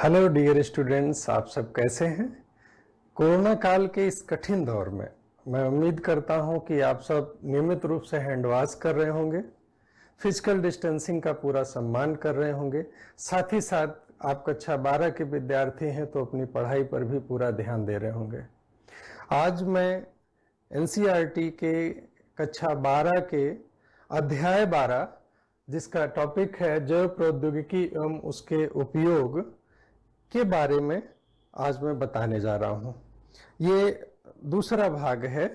Hello dear students, आप सब कैसे हैं। कोरोना काल के इस कठिन दौर में मैं उम्मीद करता हूं कि आप सब नियमित रूप से हैंड वॉश कर रहे होंगे, फिजिकल डिस्टेंसिंग का पूरा सम्मान कर रहे होंगे। साथ ही साथ आप कक्षा 12 के विद्यार्थी हैं तो अपनी पढ़ाई पर भी पूरा ध्यान दे रहे होंगे। आज मैं एनसीईआरटी के कक्षा 12 के अध्याय 12 जिसका टॉपिक है जैव प्रौद्योगिकी एवं उसके उपयोग के बारे में आज मैं बताने जा रहा हूं। ये दूसरा भाग है,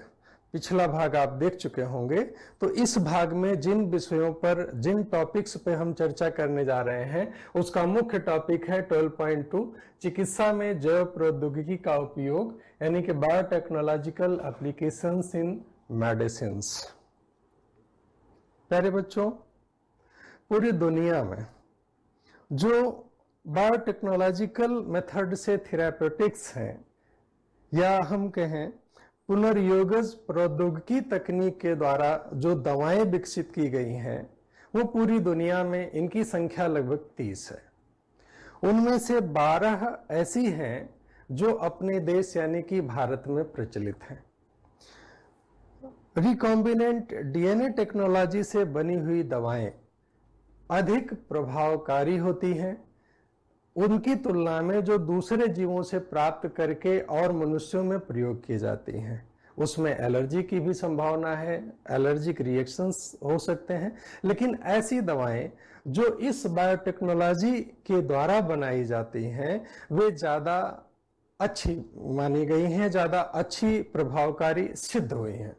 पिछला भाग आप देख चुके होंगे। तो इस भाग में जिन विषयों पर, जिन टॉपिक्स पे हम चर्चा करने जा रहे हैं उसका मुख्य टॉपिक है 12.2 चिकित्सा में जैव प्रौद्योगिकी का उपयोग, यानी कि बायोटेक्नोलॉजिकल एप्लीकेशंस इन मेडिसिन्स। प्यारे बच्चों, पूरी दुनिया में जो बायोटेक्नोलॉजिकल मेथड से थेरापेटिक्स हैं, या हम कहें पुनर्योगज प्रौद्योगिकी तकनीक के द्वारा जो दवाएं विकसित की गई हैं, वो पूरी दुनिया में इनकी संख्या लगभग 30 है। उनमें से 12 ऐसी हैं जो अपने देश यानी कि भारत में प्रचलित हैं। रिकॉम्बिनेंट डीएनए टेक्नोलॉजी से बनी हुई दवाएं अधिक प्रभावकारी होती हैं उनकी तुलना में जो दूसरे जीवों से प्राप्त करके और मनुष्यों में प्रयोग की जाती हैं। उसमें एलर्जी की भी संभावना है, एलर्जिक रिएक्शंस हो सकते हैं। लेकिन ऐसी दवाएं जो इस बायोटेक्नोलॉजी के द्वारा बनाई जाती हैं वे ज़्यादा अच्छी मानी गई हैं, ज़्यादा अच्छी प्रभावकारी सिद्ध हुई हैं।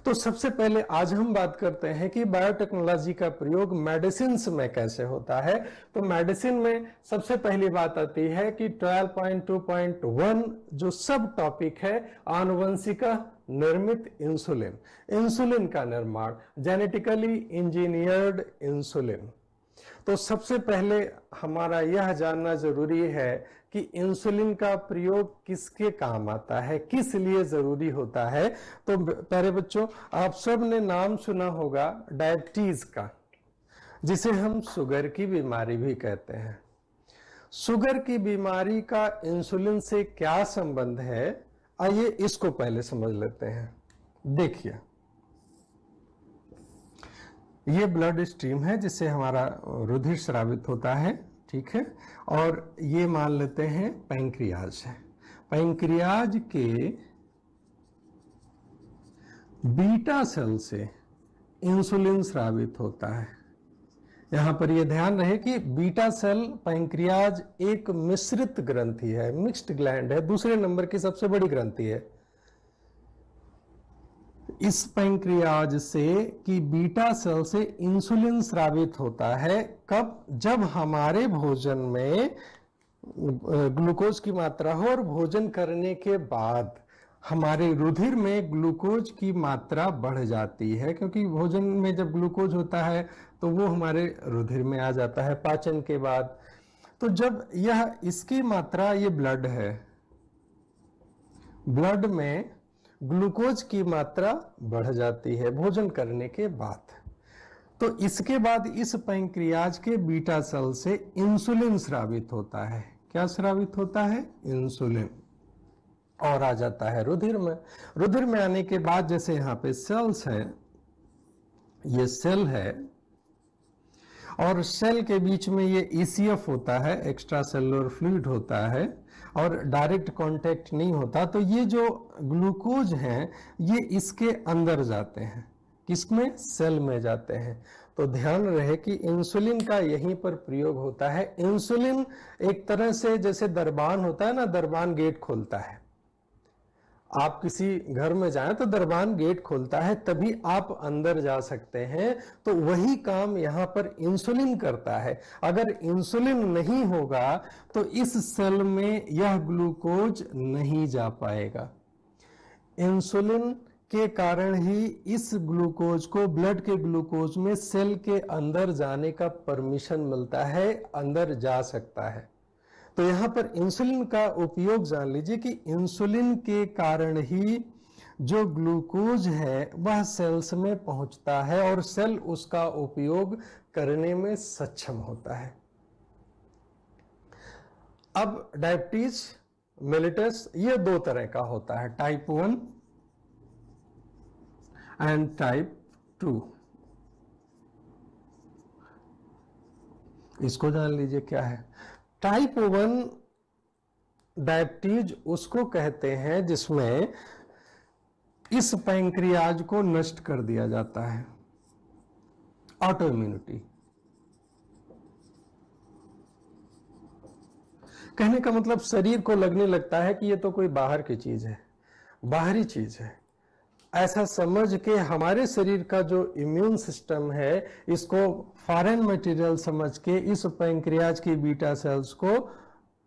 तो सबसे पहले आज हम बात करते हैं कि बायोटेक्नोलॉजी का प्रयोग मेडिसिन में कैसे होता है। तो मेडिसिन में सबसे पहली बात आती है कि 12.2.1 जो सब टॉपिक है, आनुवंशिका निर्मित इंसुलिन, इंसुलिन का निर्माण, जेनेटिकली इंजीनियर्ड इंसुलिन। तो सबसे पहले हमारा यह जानना जरूरी है कि इंसुलिन का प्रयोग किसके काम आता है, किस लिए जरूरी होता है। तो प्यारे बच्चों, आप सब ने नाम सुना होगा डायबिटीज का, जिसे हम शुगर की बीमारी भी कहते हैं। शुगर की बीमारी का इंसुलिन से क्या संबंध है, आइए इसको पहले समझ लेते हैं। देखिए, ये ब्लड स्ट्रीम है जिससे हमारा रुधिर स्रावित होता है, ठीक है। और ये मान लेते हैं पैंक्रियाज है। पैंक्रियाज के बीटा सेल से इंसुलिन स्रावित होता है। यहां पर यह ध्यान रहे कि बीटा सेल पैंक्रियाज एक मिश्रित ग्रंथि है, मिक्स्ड ग्लैंड है, दूसरे नंबर की सबसे बड़ी ग्रंथि है। इस पैंक्रियाज से कि बीटा सेल से इंसुलिन स्रावित होता है कब, जब हमारे भोजन में ग्लूकोज की मात्रा हो और भोजन करने के बाद हमारे रुधिर में ग्लूकोज की मात्रा बढ़ जाती है, क्योंकि भोजन में जब ग्लूकोज होता है तो वो हमारे रुधिर में आ जाता है पाचन के बाद। तो जब यह इसकी मात्रा, ये ब्लड है, ब्लड में ग्लूकोज की मात्रा बढ़ जाती है भोजन करने के बाद, तो इसके बाद इस पैंक्रियाज के बीटा सेल से इंसुलिन स्रावित होता है। क्या स्रावित होता है? इंसुलिन, और आ जाता है रुधिर में। रुधिर में आने के बाद जैसे यहाँ पे सेल्स है, ये सेल है, और सेल के बीच में ये ईसीएफ होता है, एक्स्ट्रा सेलुलर फ्लूइड होता है, और डायरेक्ट कांटेक्ट नहीं होता। तो ये जो ग्लूकोज हैं ये इसके अंदर जाते हैं, किसमें? सेल में जाते हैं। तो ध्यान रहे कि इंसुलिन का यहीं पर प्रयोग होता है। इंसुलिन एक तरह से जैसे दरबान होता है ना, दरबान गेट खोलता है। आप किसी घर में जाएं तो दरबान गेट खोलता है, तभी आप अंदर जा सकते हैं। तो वही काम यहां पर इंसुलिन करता है। अगर इंसुलिन नहीं होगा तो इस सेल में यह ग्लूकोज नहीं जा पाएगा। इंसुलिन के कारण ही इस ग्लूकोज को, ब्लड के ग्लूकोज में सेल के अंदर जाने का परमिशन मिलता है, अंदर जा सकता है। तो यहां पर इंसुलिन का उपयोग जान लीजिए कि इंसुलिन के कारण ही जो ग्लूकोज है वह सेल्स में पहुंचता है और सेल उसका उपयोग करने में सक्षम होता है। अब डायबिटीज मेलिटस ये दो तरह का होता है, टाइप 1 एंड टाइप 2। इसको जान लीजिए क्या है। टाइप 1 डायबिटीज उसको कहते हैं जिसमें इस पैंक्रियाज को नष्ट कर दिया जाता है, ऑटो इम्यूनिटी। कहने का मतलब शरीर को लगने लगता है कि ये तो कोई बाहर की चीज है, बाहरी चीज है, ऐसा समझ के हमारे शरीर का जो इम्यून सिस्टम है इसको फॉरेन मटेरियल समझ के इस पैंक्रियाज की बीटा सेल्स को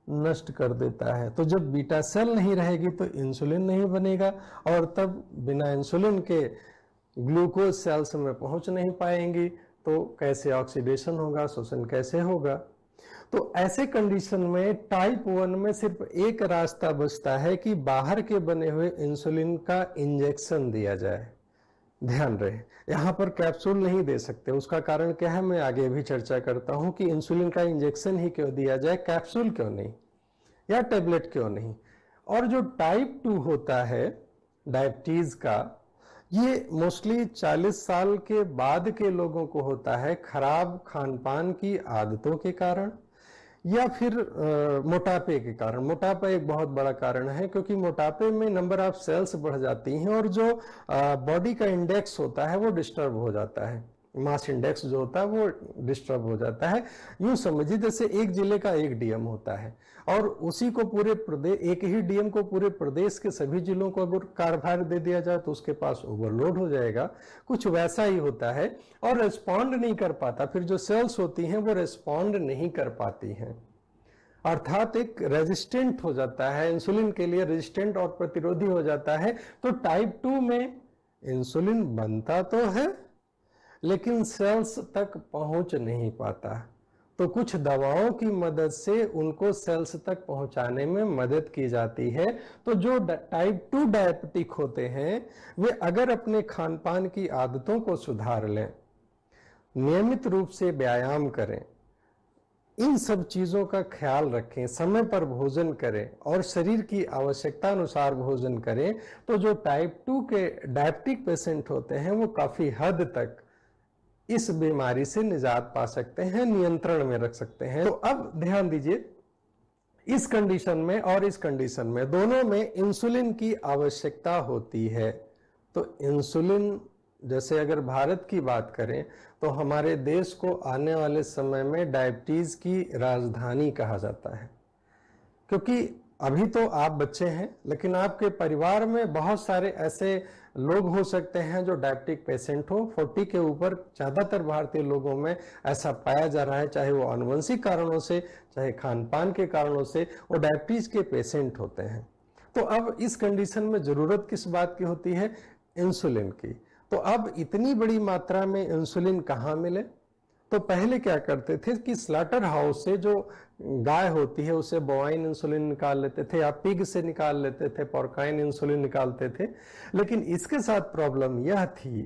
नष्ट कर देता है। तो जब बीटा सेल नहीं रहेगी तो इंसुलिन नहीं बनेगा, और तब बिना इंसुलिन के ग्लूकोज सेल्स में पहुंच नहीं पाएंगी, तो कैसे ऑक्सीडेशन होगा, शोषण कैसे होगा। तो ऐसे कंडीशन में टाइप 1 में सिर्फ एक रास्ता बचता है कि बाहर के बने हुए इंसुलिन का इंजेक्शन दिया जाए। ध्यान रहे, यहाँ पर कैप्सूल नहीं दे सकते। उसका कारण क्या है मैं आगे भी चर्चा करता हूं कि इंसुलिन का इंजेक्शन ही क्यों दिया जाए, कैप्सूल क्यों नहीं या टेबलेट क्यों नहीं। और जो टाइप 2 होता है डायबिटीज का, ये मोस्टली 40 साल के बाद के लोगों को होता है, खराब खान पान की आदतों के कारण या फिर मोटापे के कारण। मोटापा एक बहुत बड़ा कारण है, क्योंकि मोटापे में नंबर ऑफ सेल्स बढ़ जाती हैं और जो बॉडी का इंडेक्स होता है वो डिस्टर्ब हो जाता है, मास इंडेक्स जो होता है वो डिस्टर्ब हो जाता है। यूं समझिए जैसे एक जिले का एक डीएम होता है और उसी को पूरे प्रदेश, एक ही डीएम को पूरे प्रदेश के सभी जिलों को अगर कार्यभार दे दिया जाए तो उसके पास ओवरलोड हो जाएगा। कुछ वैसा ही होता है और रेस्पॉन्ड नहीं कर पाता, फिर जो सेल्स होती हैं वो रेस्पॉन्ड नहीं कर पाती हैं, अर्थात एक रेजिस्टेंट हो जाता है, इंसुलिन के लिए रेजिस्टेंट और प्रतिरोधी हो जाता है। तो टाइप 2 में इंसुलिन बनता तो है लेकिन सेल्स तक पहुंच नहीं पाता, तो कुछ दवाओं की मदद से उनको सेल्स तक पहुंचाने में मदद की जाती है। तो जो टाइप 2 डायबिटिक होते हैं वे अगर अपने खान पान की आदतों को सुधार लें, नियमित रूप से व्यायाम करें, इन सब चीजों का ख्याल रखें, समय पर भोजन करें और शरीर की आवश्यकता अनुसार भोजन करें, तो जो टाइप 2 के डायबिटिक पेशेंट होते हैं वो काफी हद तक इस बीमारी से निजात पा सकते हैं, नियंत्रण में रख सकते हैं। तो अब ध्यान दीजिए, इस कंडीशन में और इस कंडीशन में दोनों में इंसुलिन की आवश्यकता होती है। तो इंसुलिन, जैसे अगर भारत की बात करें तो हमारे देश को आने वाले समय में डायबिटीज की राजधानी कहा जाता है, क्योंकि अभी तो आप बच्चे हैं लेकिन आपके परिवार में बहुत सारे ऐसे लोग हो सकते हैं जो डायबिटिक पेशेंट हो। 40 के ऊपर ज्यादातर भारतीय लोगों में ऐसा पाया जा रहा है, चाहे वो आनुवंशिक कारणों से चाहे खान पान के कारणों से, वो डायबिटीज के पेशेंट होते हैं। तो अब इस कंडीशन में जरूरत किस बात की होती है, इंसुलिन की। तो अब इतनी बड़ी मात्रा में इंसुलिन कहाँ मिले, तो पहले क्या करते थे कि स्लॉटर हाउस से जो गाय होती है उससे बोवाइन इंसुलिन निकाल लेते थे या पिग से निकाल लेते थे, पोर्काइन इंसुलिन निकालते थे। लेकिन इसके साथ प्रॉब्लम यह थी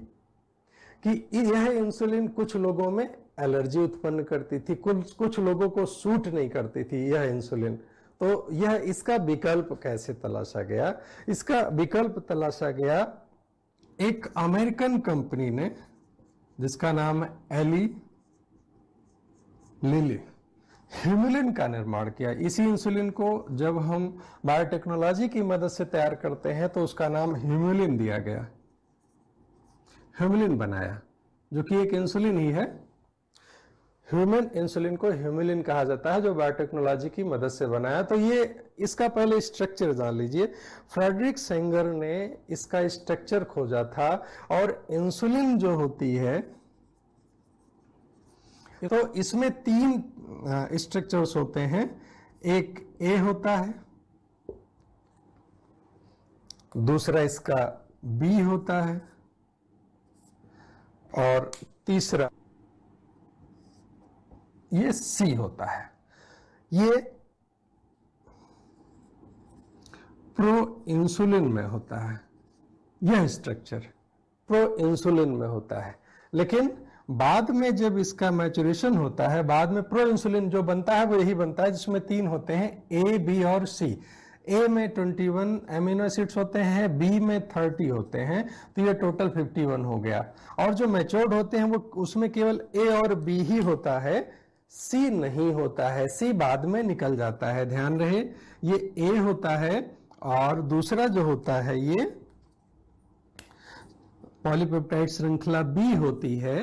कि यह इंसुलिन कुछ लोगों में एलर्जी उत्पन्न करती थी, कुछ लोगों को सूट नहीं करती थी यह इंसुलिन। तो यह इसका विकल्प कैसे तलाशा गया, इसका विकल्प तलाशा गया एक अमेरिकन कंपनी ने जिसका नाम है एली लिली, ह्यूमुलिन का निर्माण किया। इसी इंसुलिन को जब हम बायोटेक्नोलॉजी की मदद से तैयार करते हैं तो उसका नाम ह्यूमुलिन दिया गया, ह्यूमुलिन बनाया, जो कि एक इंसुलिन ही है। ह्यूमन इंसुलिन को ह्यूमुलिन कहा जाता है, जो बायोटेक्नोलॉजी की मदद से बनाया। तो ये इसका पहले स्ट्रक्चर जान लीजिए। फ्रेडरिक सेंगर ने इसका स्ट्रक्चर खोजा था, और इंसुलिन जो होती है तो इसमें 3 स्ट्रक्चर्स होते हैं। एक ए होता है, दूसरा इसका बी होता है, और तीसरा ये सी होता है। ये प्रो इंसुलिन में होता है, यह स्ट्रक्चर प्रो इंसुलिन में होता है। लेकिन बाद में जब इसका मैचुरेशन होता है, बाद में प्रो इंसुलिन जो बनता है वो यही बनता है जिसमें 3 होते हैं, ए, बी और सी। ए में 21 एमिनो एसिड्स होते हैं, बी में 30 होते हैं, तो ये टोटल 51 हो गया। और जो मैच्योर्ड होते हैं वो उसमें केवल ए और बी ही होता है, सी नहीं होता है, सी बाद में निकल जाता है। ध्यान रहे, ये ए होता है और दूसरा जो होता है ये पॉलीपेप्टाइड श्रृंखला बी होती है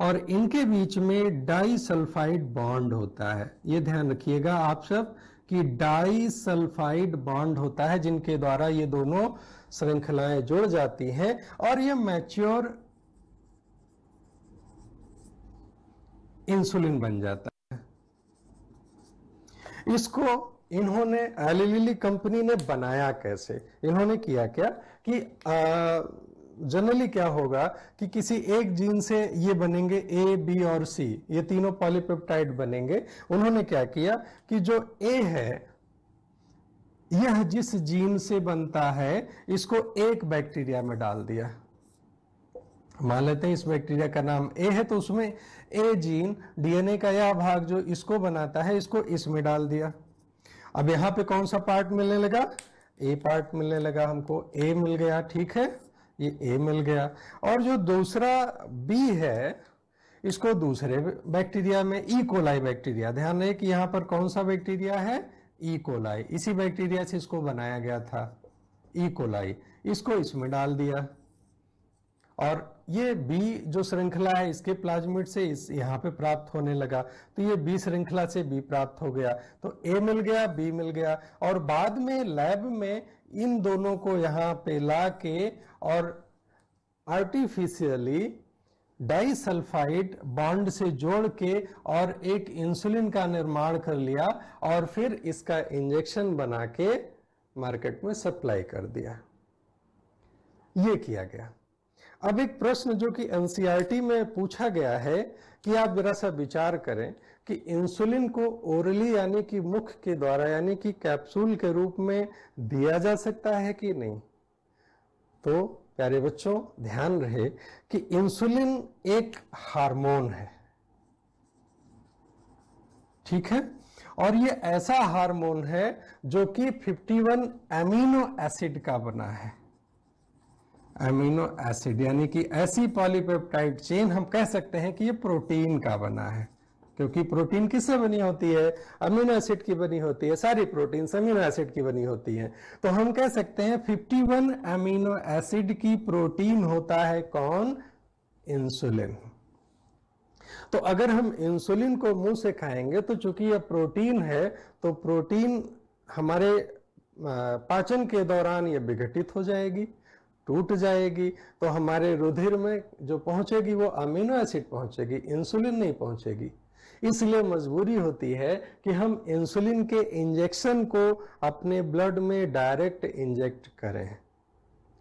और इनके बीच में डाइसल्फाइड बॉन्ड होता है। ये ध्यान रखिएगा आप सब कि डाइसल्फाइड बॉन्ड होता है जिनके द्वारा ये दोनों श्रृंखलाएं जुड़ जाती हैं और ये मैच्योर इंसुलिन बन जाता है। इसको इन्होंने एली लिली कंपनी ने बनाया कैसे? इन्होंने किया क्या कि जनरली क्या होगा कि किसी एक जीन से ये बनेंगे ए, बी और सी, ये तीनों पॉलीपेप्टाइड बनेंगे। उन्होंने क्या किया कि जो ए है यह जिस जीन से बनता है इसको एक बैक्टीरिया में डाल दिया। मान लेते हैं इस बैक्टीरिया का नाम ए है, तो उसमें ए जीन डीएनए का यह भाग जो इसको बनाता है इसको इसमें डाल दिया। अब यहां पे कौन सा पार्ट मिलने लगा? ए पार्ट मिलने लगा, हमको ए मिल गया, ठीक है, ये ए मिल गया। और जो दूसरा बी है इसको दूसरे बैक्टीरिया में, ई कोलाई बैक्टीरिया, ध्यान रहे कि यहां पर कौन सा बैक्टीरिया है? E coli. इसी बैक्टीरिया से इसको बनाया गया था, ई कोलाई, इसको इसमें डाल दिया। और ये बी जो श्रृंखला है इसके प्लाज्मिड से इस यहाँ पे प्राप्त होने लगा, तो ये बी श्रृंखला से बी प्राप्त हो गया, तो ए मिल गया, बी मिल गया। और बाद में लैब में इन दोनों को यहाँ पे ला के और आर्टिफिशियली डाइसल्फाइड बॉन्ड से जोड़ के और एक इंसुलिन का निर्माण कर लिया और फिर इसका इंजेक्शन बना के मार्केट में सप्लाई कर दिया। ये किया गया। अब एक प्रश्न जो कि एनसीईआरटी में पूछा गया है कि आप जरा सा विचार करें कि इंसुलिन को ओरली यानी कि मुख के द्वारा यानी कि कैप्सूल के रूप में दिया जा सकता है कि नहीं। तो प्यारे बच्चों ध्यान रहे कि इंसुलिन एक हार्मोन है, ठीक है, और ये ऐसा हार्मोन है जो कि 51 एमिनो एसिड का बना है। एमिनो एसिड यानी कि ऐसी पॉलीपेप्टाइड चेन हम कह सकते हैं कि ये प्रोटीन का बना है, क्योंकि प्रोटीन किससे बनी होती है? अमीनो एसिड की बनी होती है। सारी प्रोटीन अमीनो एसिड की बनी होती हैं। तो हम कह सकते हैं 51 अमीनो एसिड की प्रोटीन होता है कौन? इंसुलिन। तो अगर हम इंसुलिन को मुंह से खाएंगे तो चूंकि यह प्रोटीन है तो प्रोटीन हमारे पाचन के दौरान यह विघटित हो जाएगी, टूट जाएगी, तो हमारे रुधिर में जो पहुंचेगी वो अमीनो एसिड पहुंचेगी, इंसुलिन नहीं पहुंचेगी। इसलिए मजबूरी होती है कि हम इंसुलिन के इंजेक्शन को अपने ब्लड में डायरेक्ट इंजेक्ट करें।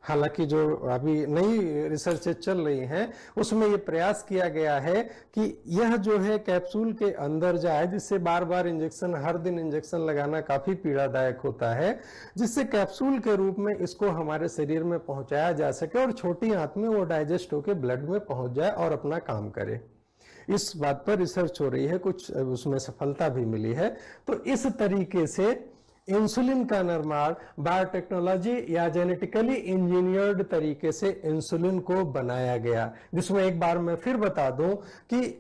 हालांकि जो अभी नई रिसर्चेज चल रही हैं उसमें ये प्रयास किया गया है कि यह जो है कैप्सूल के अंदर जाए, जिससे बार बार इंजेक्शन, हर दिन इंजेक्शन लगाना काफी पीड़ादायक होता है, जिससे कैप्सूल के रूप में इसको हमारे शरीर में पहुंचाया जा सके और छोटी आंत में वो डाइजेस्ट होकर ब्लड में पहुंच जाए और अपना काम करे। इस बात पर रिसर्च हो रही है, कुछ उसमें सफलता भी मिली है। तो इस तरीके से इंसुलिन का निर्माण बायोटेक्नोलॉजी या जेनेटिकली इंजीनियर्ड तरीके से इंसुलिन को बनाया गया, जिसमें एक बार मैं फिर बता दूं कि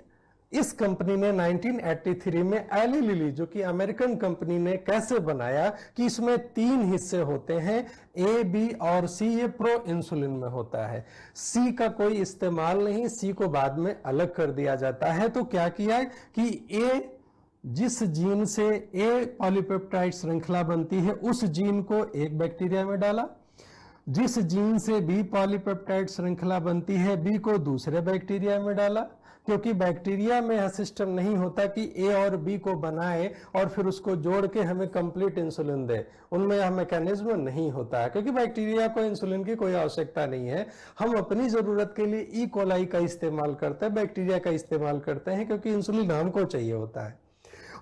इस कंपनी ने 1983 में एली लिली जो कि अमेरिकन कंपनी ने कैसे बनाया कि इसमें 3 हिस्से होते हैं, ए, बी और सी। ये प्रो इंसुलिन में होता है, सी का कोई इस्तेमाल नहीं, सी को बाद में अलग कर दिया जाता है। तो क्या किया है कि ए जिस जीन से ए पॉलीपेप्टाइड श्रृंखला बनती है उस जीन को एक बैक्टीरिया में डाला, जिस जीन से बी पॉलीपेप्टाइड श्रृंखला बनती है बी को दूसरे बैक्टीरिया में डाला, क्योंकि बैक्टीरिया में यह सिस्टम नहीं होता कि ए और बी को बनाए और फिर उसको जोड़ के हमें कंप्लीट इंसुलिन दे, उनमें यह मैकेनिज्म नहीं होता है, क्योंकि बैक्टीरिया को इंसुलिन की कोई आवश्यकता नहीं है। हम अपनी जरूरत के लिए ई कोलाई का इस्तेमाल करते हैं, बैक्टीरिया का इस्तेमाल करते हैं, क्योंकि इंसुलिन हमको चाहिए होता है।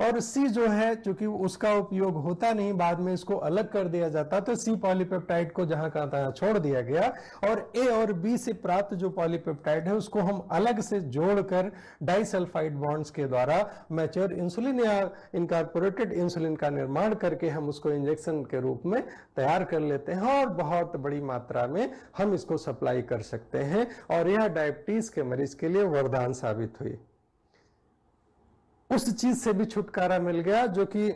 और सी जो है चूंकि उसका उपयोग होता नहीं, बाद में इसको अलग कर दिया जाता, तो सी पॉलीपेप्टाइड को जहां का तहां छोड़ दिया गया और ए और बी से प्राप्त जो पॉलीपेप्टाइड है उसको हम अलग से जोड़कर डाइसल्फाइड बॉन्ड्स के द्वारा मैच्योर इंसुलिन या इनकॉर्पोरेटेड इंसुलिन का निर्माण करके हम उसको इंजेक्शन के रूप में तैयार कर लेते हैं और बहुत बड़ी मात्रा में हम इसको सप्लाई कर सकते हैं, और यह डायबिटीज के मरीज के लिए वरदान साबित हुई। उस चीज से भी छुटकारा मिल गया जो कि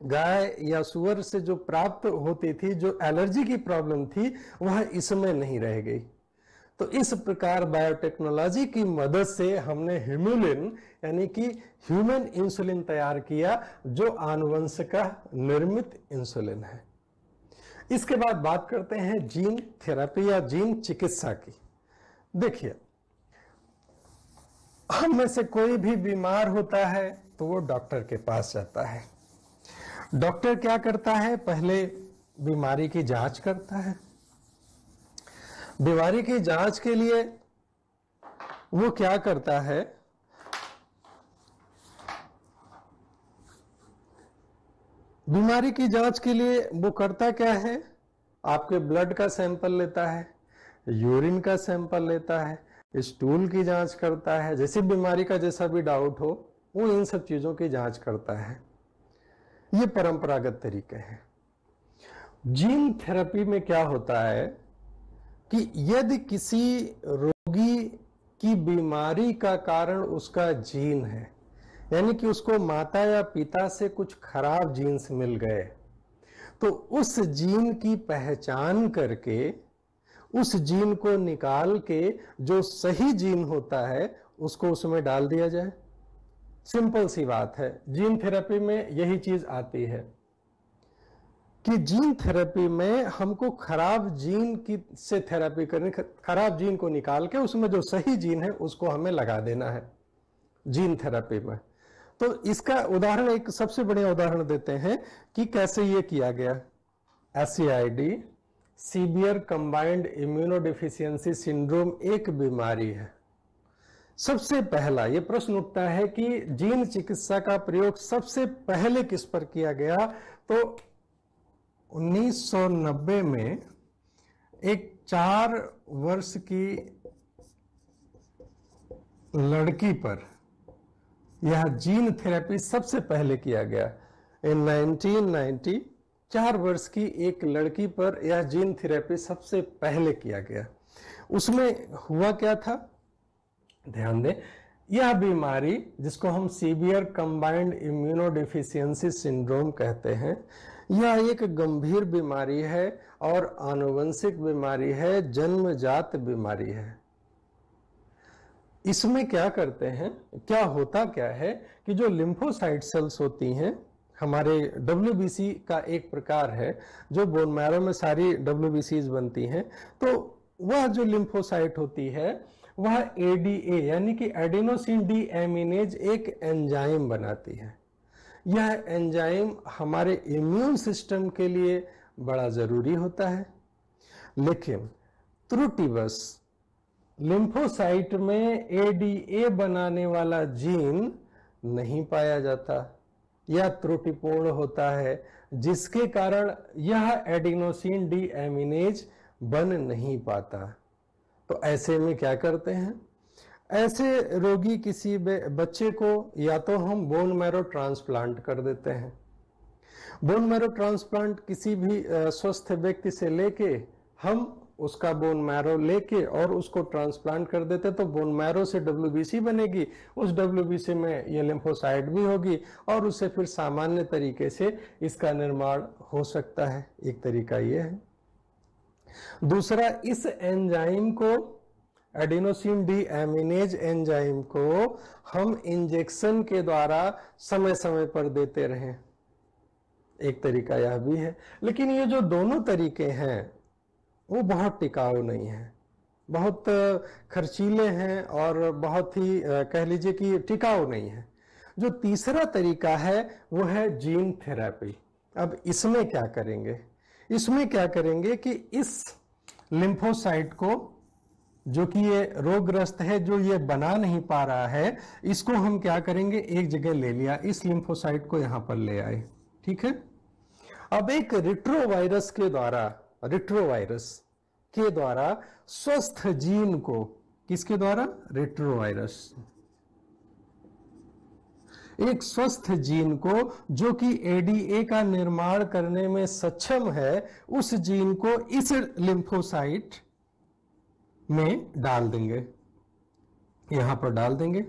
गाय या सुअर से जो प्राप्त होती थी, जो एलर्जी की प्रॉब्लम थी, वह इसमें नहीं रह गई। तो इस प्रकार बायोटेक्नोलॉजी की मदद से हमने ह्यूमुलिन यानी कि ह्यूमन इंसुलिन तैयार किया, जो आनुवंशिक निर्मित इंसुलिन है। इसके बाद बात करते हैं जीन थेरेपी या जीन चिकित्सा की। देखिए, हम में से कोई भी बीमार होता है तो वो डॉक्टर के पास जाता है। डॉक्टर क्या करता है? पहले बीमारी की जांच करता है। बीमारी की जांच के लिए वो क्या करता है? बीमारी की जांच के लिए वो करता क्या है? आपके ब्लड का सैंपल लेता है, यूरिन का सैंपल लेता है, स्टूल की जांच करता है, जैसे बीमारी का जैसा भी डाउट हो वो इन सब चीजों की जांच करता है। ये परंपरागत तरीके हैं। जीन थेरेपी में क्या होता है कि यदि किसी रोगी की बीमारी का कारण उसका जीन है, यानी कि उसको माता या पिता से कुछ खराब जीन्स मिल गए, तो उस जीन की पहचान करके उस जीन को निकाल के जो सही जीन होता है उसको उसमें डाल दिया जाए। सिंपल सी बात है। जीन थेरेपी में यही चीज आती है कि जीन थेरेपी में हमको खराब जीन की से थेरेपी करनी, खराब जीन को निकाल के उसमें जो सही जीन है उसको हमें लगा देना है जीन थेरेपी में। तो इसका उदाहरण, एक सबसे बढ़िया उदाहरण देते हैं कि कैसे ये किया गया। SCID severe combined immunodeficiency syndrome एक बीमारी है। सबसे पहला ये प्रश्न उठता है कि जीन चिकित्सा का प्रयोग सबसे पहले किस पर किया गया? तो 1990 में एक 4 वर्ष की लड़की पर यह जीन थेरेपी सबसे पहले किया गया। इन 1990 4 वर्ष की एक लड़की पर यह जीन थेरेपी सबसे पहले किया गया। उसमें हुआ क्या था? ध्यान दें, यह बीमारी जिसको हम सीवियर कंबाइंड इम्यूनोडेफिशिएंसी सिंड्रोम कहते हैं, यह एक गंभीर बीमारी है और आनुवंशिक बीमारी है, जन्मजात बीमारी है। इसमें क्या करते हैं, क्या होता क्या है कि जो लिम्फोसाइट सेल्स होती हैं, हमारे WBC का एक प्रकार है जो बोन मैरो में सारी WBCs बनती हैं, तो वह जो लिम्फोसाइट होती है वह ADA यानी कि एडेनोसिन डी एमिनेज एक एंजाइम बनाती है। यह एंजाइम हमारे इम्यून सिस्टम के लिए बड़ा जरूरी होता है, लेकिन त्रुटिवश लिम्फोसाइट में ADA बनाने वाला जीन नहीं पाया जाता या त्रुटिपूर्ण होता है, जिसके कारण यह एडेनोसिन डी एमिनेज बन नहीं पाता। तो ऐसे में क्या करते हैं? ऐसे रोगी किसी बच्चे को या तो हम बोन मैरो ट्रांसप्लांट कर देते हैं। बोन मैरो ट्रांसप्लांट किसी भी स्वस्थ व्यक्ति से लेके हम उसका बोन मैरो लेके और उसको ट्रांसप्लांट कर देते, तो बोन मैरो से WBC बनेगी, उस WBC में ये लिम्फोसाइट भी होगी और उससे फिर सामान्य तरीके से इसका निर्माण हो सकता है। एक तरीका ये है। दूसरा, इस एंजाइम को, एडेनोसिन डी एमिनेज एंजाइम को हम इंजेक्शन के द्वारा समय समय पर देते रहें। एक तरीका यह भी है। लेकिन ये जो दोनों तरीके हैं वो बहुत टिकाऊ नहीं है, बहुत खर्चीले हैं और बहुत ही कह लीजिए कि टिकाऊ नहीं है। जो तीसरा तरीका है वो है जीन थेरेपी। अब इसमें क्या करेंगे? इसमें क्या करेंगे कि इस लिम्फोसाइट को जो कि ये रोगग्रस्त है, जो ये बना नहीं पा रहा है, इसको हम क्या करेंगे, एक जगह ले लिया, इस लिम्फोसाइट को यहां पर ले आए, ठीक है। अब एक रिट्रोवायरस के द्वारा स्वस्थ जीन को, किसके द्वारा, रिट्रोवायरस, एक स्वस्थ जीन को जो कि एडीए का निर्माण करने में सक्षम है, उस जीन को इस लिम्फोसाइट में डाल देंगे, यहां पर डाल देंगे,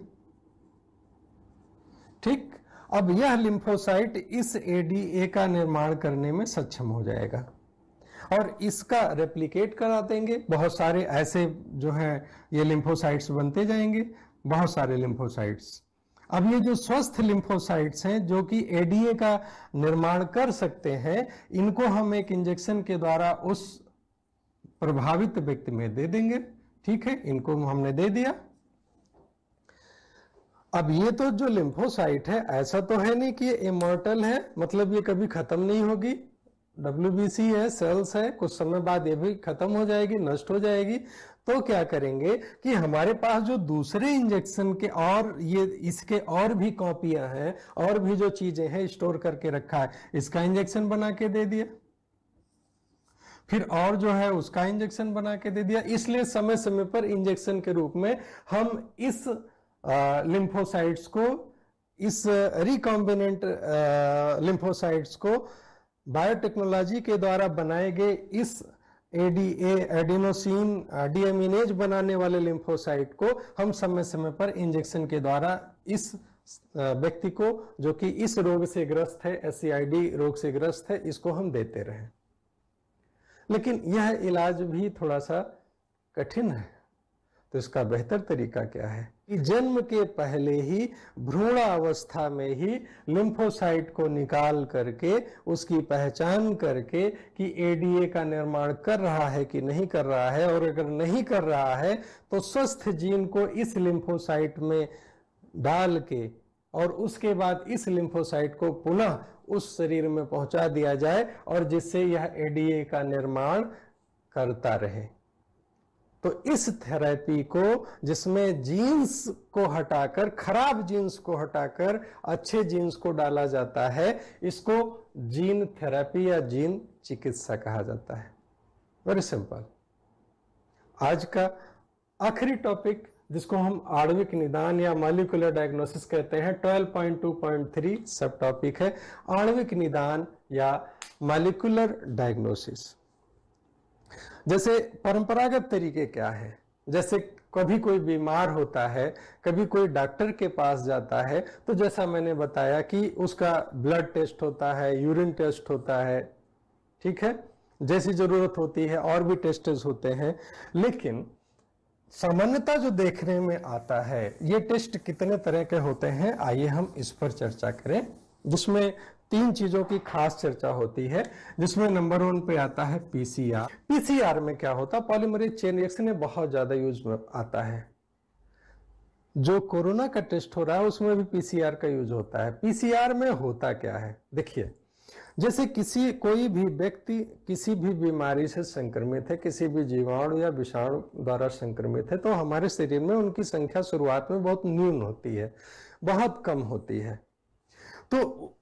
ठीक। अब यह लिम्फोसाइट इस एडीए का निर्माण करने में सक्षम हो जाएगा और इसका रेप्लिकेट करा देंगे। बहुत सारे ऐसे जो हैं ये लिम्फोसाइट्स बनते जाएंगे, बहुत सारे लिम्फोसाइट्स। अब ये जो स्वस्थ लिम्फोसाइट्स हैं जो कि एडीए का निर्माण कर सकते हैं, इनको हम एक इंजेक्शन के द्वारा उस प्रभावित व्यक्ति में दे देंगे, ठीक है। इनको हमने दे दिया। अब ये तो जो लिम्फोसाइट है, ऐसा तो है नहीं कि ये इमॉर्टल है, मतलब ये कभी खत्म नहीं होगी, डब्ल्यूबीसी है, सेल्स है, कुछ समय बाद ये भी खत्म हो जाएगी, नष्ट हो जाएगी। तो क्या करेंगे कि हमारे पास जो दूसरे इंजेक्शन के और ये इसके और भी कॉपियां हैं, और भी जो चीजें हैं स्टोर करके रखा है, इसका इंजेक्शन बना के दे दिया, फिर और जो है उसका इंजेक्शन बना के दे दिया। इसलिए समय समय पर इंजेक्शन के रूप में हम इस लिम्फोसाइट्स को, इस रिकॉम्बिनेंट लिम्फोसाइट्स को बायोटेक्नोलॉजी के द्वारा बनाए गए इस एडीए, एडिनोसिन डीएमिनेज बनाने वाले लिम्फोसाइट को हम समय समय पर इंजेक्शन के द्वारा इस व्यक्ति को जो कि इस रोग से ग्रस्त है, एससीआईडी रोग से ग्रस्त है, इसको हम देते रहें। लेकिन यह इलाज भी थोड़ा सा कठिन है, तो इसका बेहतर तरीका क्या है कि जन्म के पहले ही, भ्रूणावस्था में ही लिम्फोसाइट को निकाल करके उसकी पहचान करके कि एडीए का निर्माण कर रहा है कि नहीं कर रहा है, और अगर नहीं कर रहा है तो स्वस्थ जीन को इस लिम्फोसाइट में डाल के और उसके बाद इस लिम्फोसाइट को पुनः उस शरीर में पहुंचा दिया जाए, और जिससे यह एडीए का निर्माण करता रहे। तो इस थेरेपी को, जिसमें जीन्स को हटाकर, खराब जीन्स को हटाकर अच्छे जीन्स को डाला जाता है, इसको जीन थेरेपी या जीन चिकित्सा कहा जाता है। Very simple. आज का आखिरी टॉपिक, जिसको हम आणविक निदान या मॉलिक्यूलर डायग्नोसिस कहते हैं, 12.2.3 सब टॉपिक है आणविक निदान या मॉलिक्यूलर डायग्नोसिस। जैसे परंपरागत तरीके क्या है, जैसे कभी कोई बीमार होता है, कभी कोई डॉक्टर के पास जाता है, तो जैसा मैंने बताया कि उसका ब्लड टेस्ट होता है, यूरिन टेस्ट होता है, ठीक है, जैसी जरूरत होती है और भी टेस्ट्स होते हैं। लेकिन सामान्यता जो देखने में आता है, ये टेस्ट कितने तरह के होते हैं, आइए हम इस पर चर्चा करें, जिसमें 3 चीजों की खास चर्चा होती है। जिसमें नंबर 1 पे आता है पीसीआर। पीसीआर में क्या होता है, पॉलीमरेज चेन रिएक्शन में बहुत ज्यादा यूज में आता है। जो कोरोना का टेस्ट हो रहा है उसमें भी पीसीआर का यूज होता है। पीसीआर में होता क्या है, देखिए, जैसे कोई भी व्यक्ति किसी भी बीमारी से संक्रमित है, किसी भी जीवाणु या विषाणु द्वारा संक्रमित है, तो हमारे शरीर में उनकी संख्या शुरुआत में बहुत न्यून होती है, बहुत कम होती है। तो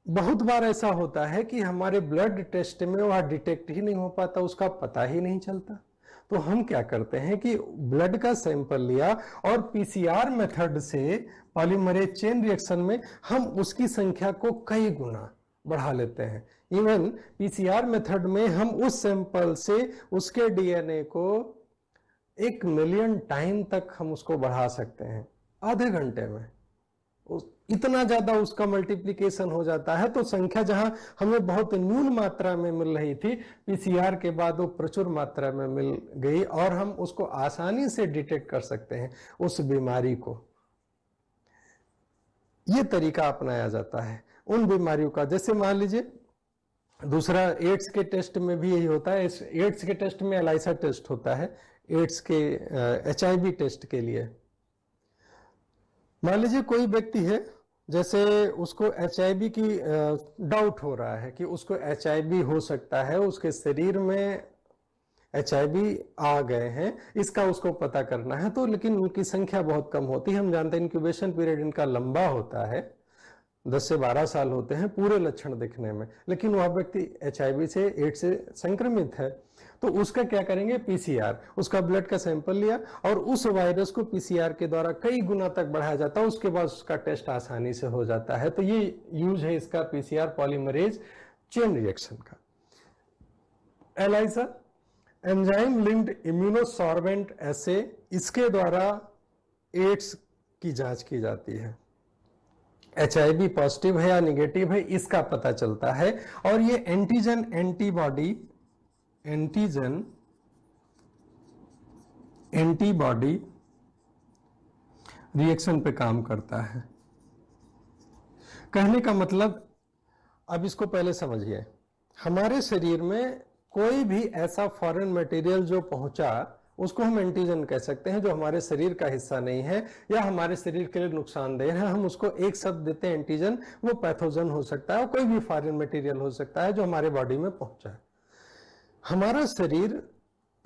बहुत बार ऐसा होता है कि हमारे ब्लड टेस्ट में वह डिटेक्ट ही नहीं हो पाता, उसका पता ही नहीं चलता। तो हम क्या करते हैं कि ब्लड का सैंपल लिया और पीसीआर मेथड से, पॉलीमरेज चेन रिएक्शन में, हम उसकी संख्या को कई गुना बढ़ा लेते हैं। इवन पीसीआर मेथड में हम उस सैंपल से उसके डीएनए को 1 मिलियन टाइम तक हम उसको बढ़ा सकते हैं, आधे घंटे में। इतना ज्यादा उसका मल्टीप्लिकेशन हो जाता है। तो संख्या जहां हमें बहुत न्यून मात्रा में मिल रही थी, पीसीआर के बाद वो प्रचुर मात्रा में मिल गई और हम उसको आसानी से डिटेक्ट कर सकते हैं उस बीमारी को। ये तरीका अपनाया जाता है उन बीमारियों का। जैसे मान लीजिए दूसरा, एड्स के टेस्ट में भी यही होता है। एड्स के टेस्ट में एलाइसा टेस्ट होता है, एड्स के एचआईवी टेस्ट के लिए। मान लीजिए कोई व्यक्ति है, जैसे उसको एचआईवी की डाउट हो रहा है कि उसको एचआईवी हो सकता है, उसके शरीर में HIV आ गए हैं, इसका उसको पता करना है। तो लेकिन उनकी संख्या बहुत कम होती है। हम जानते हैं इंक्यूबेशन पीरियड इनका लंबा होता है, 10 से 12 साल होते हैं पूरे लक्षण दिखने में, लेकिन वह व्यक्ति HIV से, एड्स से संक्रमित है। तो उसका क्या करेंगे, PCR, उसका ब्लड का सैंपल लिया और उस वायरस को PCR के द्वारा कई गुना तक बढ़ाया जाता है, उसके बाद उसका टेस्ट आसानी से हो जाता है। तो ये यूज है इसका PCR पॉलीमरेज चेन रिएक्शन का। एलाइजा, एंजाइम लिंक्ड इम्यूनोसॉर्बेंट एसे, इसके द्वारा एड्स की जांच की जाती है। HIV पॉजिटिव है या निगेटिव है इसका पता चलता है। और ये एंटीजन एंटीबॉडी रिएक्शन पे काम करता है। कहने का मतलब, अब इसको पहले समझिए, हमारे शरीर में कोई भी ऐसा फॉरेन मटेरियल जो पहुंचा उसको हम एंटीजन कह सकते हैं, जो हमारे शरीर का हिस्सा नहीं है या हमारे शरीर के लिए नुकसानदेह है। हम उसको एक शब्द देते हैं एंटीजन। वो पैथोजन हो सकता है और कोई भी फॉरेन मटेरियल हो सकता है जो हमारे बॉडी में पहुंचा है। हमारा शरीर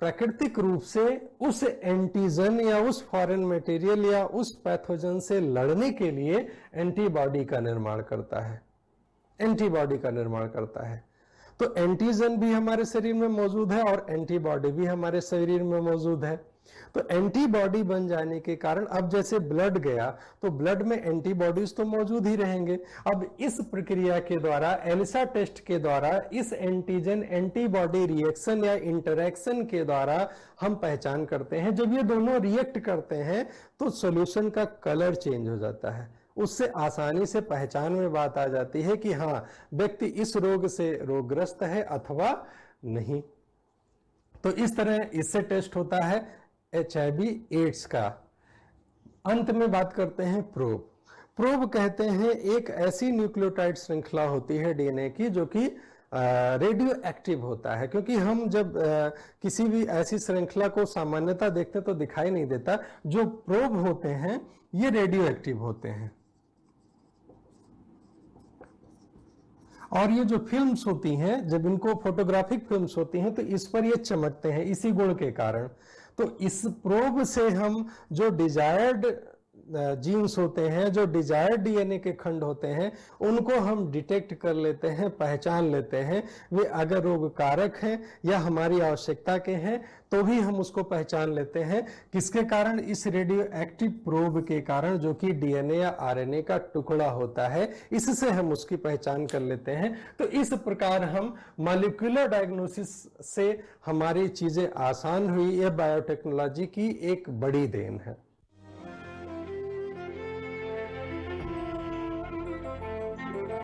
प्राकृतिक रूप से उस एंटीजन या उस फॉरेन मटेरियल या उस पैथोजन से लड़ने के लिए एंटीबॉडी का निर्माण करता है, एंटीबॉडी का निर्माण करता है। तो एंटीजन भी हमारे शरीर में मौजूद है और एंटीबॉडी भी हमारे शरीर में मौजूद है। तो एंटीबॉडी बन जाने के कारण अब जैसे ब्लड गया तो ब्लड में एंटीबॉडीज तो मौजूद ही रहेंगे। अब इस प्रक्रिया के द्वारा, एलिसा टेस्ट के द्वारा, इस एंटीजन एंटीबॉडी रिएक्शन या इंटरैक्शन के द्वारा हम पहचान करते हैं। जब ये दोनों रिएक्ट करते हैं तो सॉल्यूशन का कलर चेंज हो जाता है। उससे आसानी से पहचान में बात आ जाती है कि हाँ, व्यक्ति इस रोग से रोगग्रस्त है अथवा नहीं। तो इस तरह इससे टेस्ट होता है HIV एड्स का। अंत में बात करते हैं प्रोब। प्रोब कहते हैं एक ऐसी न्यूक्लियोटाइड श्रृंखला होती है DNA की जो कि रेडियो एक्टिव होता है, क्योंकि हम जब किसी भी ऐसी श्रृंखला को सामान्यतः देखते तो दिखाई नहीं देता। जो प्रोब होते हैं ये रेडियो एक्टिव होते हैं और ये जो फिल्म्स होती हैं, जब इनको फोटोग्राफिक फिल्म्स होती हैं तो इस पर ये चमकते हैं इसी गुण के कारण। तो इस प्रोब से हम जो डिजायर्ड जीन्स होते हैं, जो डिजायर्ड DNA के खंड होते हैं, उनको हम डिटेक्ट कर लेते हैं, पहचान लेते हैं। वे अगर रोगकारक हैं या हमारी आवश्यकता के हैं तो भी हम उसको पहचान लेते हैं। किसके कारण? इस रेडियो एक्टिव प्रोब के कारण, जो कि DNA या RNA का टुकड़ा होता है, इससे हम उसकी पहचान कर लेते हैं। तो इस प्रकार हम मॉलिक्यूलर डायग्नोसिस से हमारी चीजें आसान हुई। यह बायोटेक्नोलॉजी की एक बड़ी देन है।